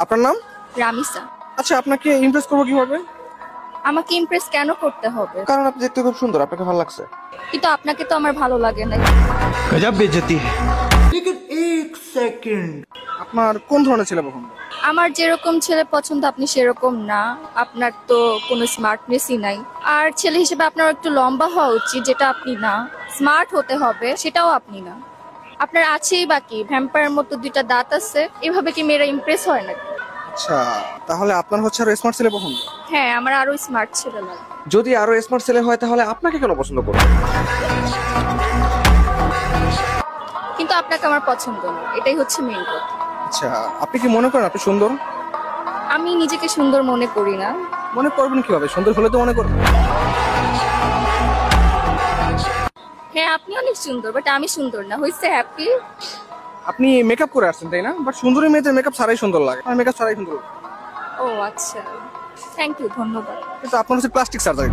আপনার নাম? রামিসা। আচ্ছা, আপনাকে ইমপ্রেস করবো কিভাবে? আমাকে ইমপ্রেস কেন করতে হবে? কারণ আপনি দেখতে খুব সুন্দর, আপনাকে ভালো লাগছে। কিন্তু আপনাকে তো আমার ভালো লাগে না। गजब बेइज्जती है। আপনার কোন ধরনের ছেলে পছন্দ? আমার যেরকম ছেলে পছন্দ আপনি সেরকম না। আপনার তো কোনো স্মার্টনেসই নাই। আর ছেলে হিসেবে আপনার একটু লম্বা হওয়া উচিত, যেটা আপনি না। স্মার্ট হতে হবে, সেটাও আপনি না। আপনার আছেই বাকি ভ্যাম্পায়ারের মতো দুইটা দাঁত আছে, এভাবে কি মেয়েরা ইমপ্রেস হয় নাকি? আচ্ছা, তাহলে আপনার হচ্ছে আরো স্মার্ট ছেলে পছন্দ। হ্যাঁ, আমার আরো স্মার্ট ছেলে লাগে। যদি আরো স্মার্ট ছেলে হয় তাহলে আপনাকে কেন পছন্দ করবে? কিন্তু আপনাকে আমার পছন্দ না, এটাই হচ্ছে মেইন কথা। আচ্ছা, আপনি কি মনে করেন আপনি সুন্দর? আমি নিজেকে সুন্দর মনে করি না। মনে করবেন কিভাবে? সুন্দর হলে তো মনে করবেন। হ্যাঁ, আপনি অনেক সুন্দর, বাট আমি সুন্দর না। হইছে হ্যাপি? আপনি মেকআপ করে আসছেন তাই না? বাট সুন্দরী মেয়েদের মেকআপ ছাড়াই সুন্দর লাগে, আর মেকআপ ছাড়াই সুন্দর লাগে। ও আচ্ছা, থ্যাংক ইউ, ধন্যবাদ। কিন্তু আপনার হচ্ছে প্লাস্টিক সার্জারি।